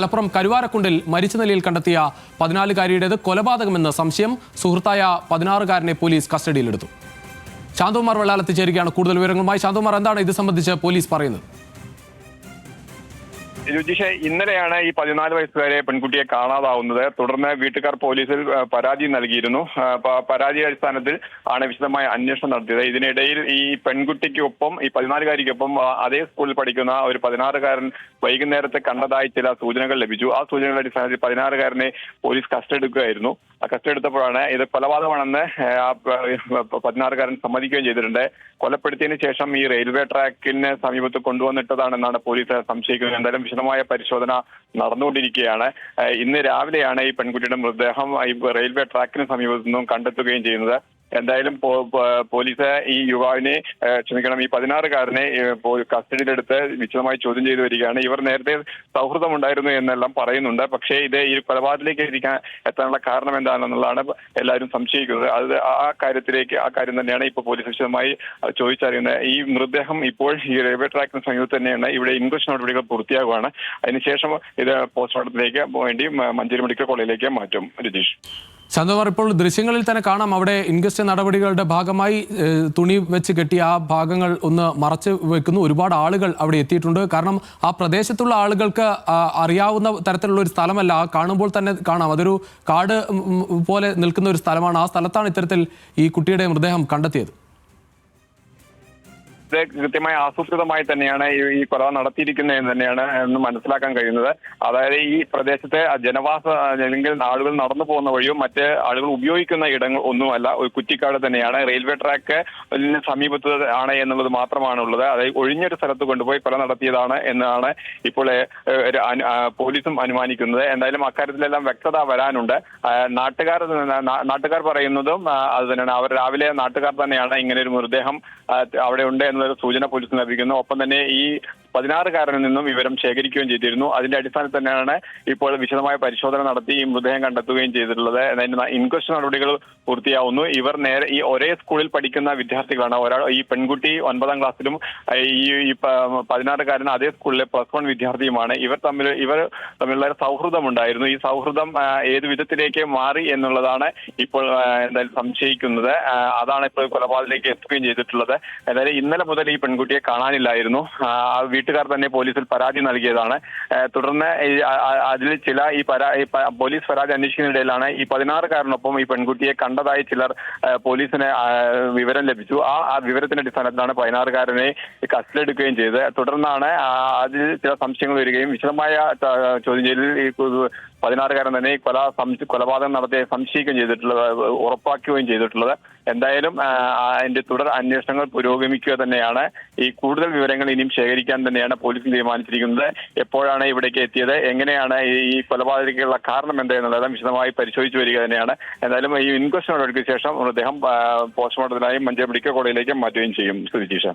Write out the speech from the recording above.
മലപ്പുറം കരുവാരക്കുണ്ടിൽ മരിച്ച നിലയിൽ കണ്ടെത്തിയ 14-കാരിയുടേത് കൊലപാതകമെന്ന് സംശയം. സുഹൃത്തായ 16-കാരനെ പോലീസ് കസ്റ്റഡിയിലെടുത്തു. ശാന്തകുമാർ വെള്ളാലത്ത് ചേരുകയാണ് കൂടുതൽ വിവരങ്ങളുമായി. ശാന്തകുമാർ, എന്താണ് ഇത് സംബന്ധിച്ച് പോലീസ് പറയുന്നത്? രുചിഷ, ഇന്നലെയാണ് ഈ 14 വയസ്സുകാരെ പെൺകുട്ടിയെ കാണാതാവുന്നത്. തുടർന്ന് വീട്ടുകാർ പോലീസിൽ പരാതി നൽകിയിരുന്നു. പരാതി അടിസ്ഥാനത്തിൽ ആണ് വിശദമായ അന്വേഷണം നടത്തിയത്. ഇതിനിടയിൽ ഈ പെൺകുട്ടിക്കൊപ്പം ഈ 14-കാരിക്കൊപ്പം അതേ സ്കൂളിൽ പഠിക്കുന്ന ഒരു 16-കാരൻ വൈകുന്നേരത്തെ കണ്ടതായി ചില സൂചനകൾ ലഭിച്ചു. ആ സൂചനകളുടെ അടിസ്ഥാനത്തിൽ 16-കാരനെ പോലീസ് കസ്റ്റഡി എടുക്കുകയായിരുന്നു. കസ്റ്റഡി എടുത്തപ്പോഴാണ് ഇത് കൊലപാതകമാണെന്ന് 16-കാരൻ സമ്മതിക്കുകയും ചെയ്തിട്ടുണ്ട്. കൊലപ്പെടുത്തിയതിനു ശേഷം ഈ റെയിൽവേ ട്രാക്കിന് സമീപത്ത് കൊണ്ടുവന്നിട്ടതാണെന്നാണ് പോലീസ് സംശയിക്കുന്നത്. എന്തായാലും വിശദമായ പരിശോധന നടന്നുകൊണ്ടിരിക്കുകയാണ്. ഇന്ന് രാവിലെയാണ് ഈ പെൺകുട്ടിയുടെ മൃതദേഹം ഈ റെയിൽവേ ട്രാക്കിന് സമീപത്തു നിന്നും കണ്ടെത്തുകയും ചെയ്യുന്നത്. എന്തായാലും പോലീസ് ഈ യുവാവിനെ ഈ 16-കാരനെ കസ്റ്റഡിയിലെടുത്ത് വിശദമായി ചോദ്യം ചെയ്തു വരികയാണ്. ഇവർ നേരത്തെ സൗഹൃദമുണ്ടായിരുന്നു എന്നെല്ലാം പറയുന്നുണ്ട്. പക്ഷേ ഇത് ഈ കൊലപാതകത്തിലേക്ക് എത്താനുള്ള കാരണം എന്താണെന്നുള്ളതാണ് എല്ലാവരും സംശയിക്കുന്നത്. അത് ആ കാര്യം തന്നെയാണ് ഇപ്പോൾ പോലീസ് വിശദമായി ചോദിച്ചറിയുന്നത്. ഈ മൃതദേഹം ഇപ്പോൾ ഈ റെയിൽവേ ട്രാക്കിന് സമീപത്ത് തന്നെയാണ്. ഇവിടെ ഇൻക്വസ്റ്റ് നടപടികൾ പൂർത്തിയാകുകയാണ്. അതിനുശേഷം ഇത് പോസ്റ്റ്മോർട്ടത്തിലേക്ക് വേണ്ടി മഞ്ചേരി മെഡിക്കൽ കോളേജിലേക്ക് മാറ്റും. രതീഷ്, ശാന്തകുമാർ, ഇപ്പോൾ ദൃശ്യങ്ങളിൽ തന്നെ കാണാം അവിടെ ഇൻക്വസ്റ്റ് നടപടികളുടെ ഭാഗമായി തുണി വെച്ച് കെട്ടിയ ആ ഭാഗങ്ങൾ ഒന്ന് മറച്ചു വെക്കുന്നു. ഒരുപാട് ആളുകൾ അവിടെ എത്തിയിട്ടുണ്ട്. കാരണം ആ പ്രദേശത്തുള്ള ആളുകൾക്ക് അറിയാവുന്ന തരത്തിലുള്ള ഒരു സ്ഥലമല്ല. കാണുമ്പോൾ തന്നെ കാണാം അതൊരു കാട് പോലെ നിൽക്കുന്ന ഒരു സ്ഥലമാണ്. ആ സ്ഥലത്താണ് ഇത്തരത്തിൽ ഈ കുട്ടിയുടെ മൃതദേഹം കണ്ടെത്തിയത്. ഇത് കൃത്യമായി ആസൂത്രിതമായി തന്നെയാണ് ഈ കൊല നടത്തിയിരിക്കുന്നത് എന്ന് തന്നെയാണ് മനസ്സിലാക്കാൻ കഴിയുന്നത്. അതായത് ഈ പ്രദേശത്തെ ജനവാസ അല്ലെങ്കിൽ ആളുകൾ നടന്നു പോകുന്ന വഴിയോ മറ്റ് ആളുകൾ ഉപയോഗിക്കുന്ന ഇടങ്ങൾ ഒന്നുമല്ല, ഒരു കുറ്റിക്കാട് തന്നെയാണ്. റെയിൽവേ ട്രാക്ക് സമീപത്ത് ആണ് എന്നുള്ളത് മാത്രമാണ് ഉള്ളത്. അതായത് ഒഴിഞ്ഞൊരു സ്ഥലത്ത് കൊണ്ടുപോയി കൊല നടത്തിയതാണ് എന്നാണ് ഇപ്പോൾ പോലീസും അനുമാനിക്കുന്നത്. എന്തായാലും അക്കാര്യത്തിലെല്ലാം വ്യക്തത വരാനുണ്ട്. നാട്ടുകാർ പറയുന്നതും അത് തന്നെയാണ്. അവർ രാവിലെ നാട്ടുകാർ തന്നെയാണ് ഇങ്ങനെ ഒരു മൃതദേഹം അവിടെ ഉണ്ട് എന്നൊരു സൂചന പോലീസ് ലഭിക്കുന്നു. ഒപ്പം തന്നെ ഈ 16-കാരനിൽ നിന്നും വിവരം ശേഖരിക്കുകയും ചെയ്തിരുന്നു. അതിന്റെ അടിസ്ഥാനത്തിൽ തന്നെയാണ് ഇപ്പോൾ വിശദമായ പരിശോധന നടത്തി ഈ മൃതദേഹം കണ്ടെത്തുകയും ചെയ്തിട്ടുള്ളത്. ഇൻക്വസ്റ്റ് നടപടികൾ പൂർത്തിയാവുന്നു. ഇവർ നേരെ ഈ ഒരേ സ്കൂളിൽ പഠിക്കുന്ന വിദ്യാർത്ഥികളാണ്. ഈ പെൺകുട്ടി 9ാം ക്ലാസ്സിലും ഈ 16-കാരൻ അതേ സ്കൂളിലെ +1 വിദ്യാർത്ഥിയുമാണ്. ഇവർ തമ്മിലുള്ള സൗഹൃദം ഉണ്ടായിരുന്നു. ഈ സൗഹൃദം ഏത് വിധത്തിലേക്ക് മാറി എന്നുള്ളതാണ് ഇപ്പോൾ എന്തായാലും സംശയിക്കുന്നത്. അതാണ് ഇപ്പോൾ കൊലപാതകത്തിലേക്ക് എത്തുകയും ചെയ്തിട്ടുള്ളത്. അതായത് ഇന്നലെ മുതൽ ഈ പെൺകുട്ടിയെ കാണാനില്ലായിരുന്നു. വീട്ടുകാർ തന്നെ പോലീസിൽ പരാതി നൽകിയതാണ്. തുടർന്ന് അതിൽ ചില പോലീസ് പരാതി അന്വേഷിക്കുന്നതിനിടയിലാണ് ഈ 16-കാരനൊപ്പം ഈ പെൺകുട്ടിയെ കണ്ടതായി ചിലർ പോലീസിന് വിവരം ലഭിച്ചു. ആ വിവരത്തിന്റെ അടിസ്ഥാനത്തിലാണ് 16-കാരനെ കസ്റ്റഡി എടുക്കുകയും ചെയ്തത്. തുടർന്നാണ് അതിൽ ചില സംശയങ്ങൾ വരികയും വിശദമായ ചോദ്യം ചെയ്യലിൽ ഈ 16-കാരൻ തന്നെ കൊലപാതകം നടത്തിയ സംശയിക്കുകയും ചെയ്തിട്ടുള്ളത്, ഉറപ്പാക്കുകയും ചെയ്തിട്ടുള്ളത്. എന്തായാലും അതിന്റെ തുടർ അന്വേഷണങ്ങൾ പുരോഗമിക്കുക തന്നെയാണ്. ഈ കൂടുതൽ വിവരങ്ങൾ ഇനിയും ശേഖരിക്കാൻ തന്നെയാണ് പോലീസ് തീരുമാനിച്ചിരിക്കുന്നത്. എപ്പോഴാണ് ഇവിടേക്ക് എത്തിയത്, എങ്ങനെയാണ് ഈ കൊലപാതകത്തിനുള്ള കാരണം എന്താണെന്നുള്ളതെല്ലാം വിശദമായി പരിശോധിച്ചു വരിക തന്നെയാണ്. എന്തായാലും ഈ ഇൻക്വസ്റ്റ് നടപടിക്ക് ശേഷം അദ്ദേഹം പോസ്റ്റ്മോർട്ടത്തിനായി മഞ്ചേരി മെഡിക്കൽ കോളേജിലേക്ക് മാറ്റുകയും ചെയ്യും. സുരജീഷ.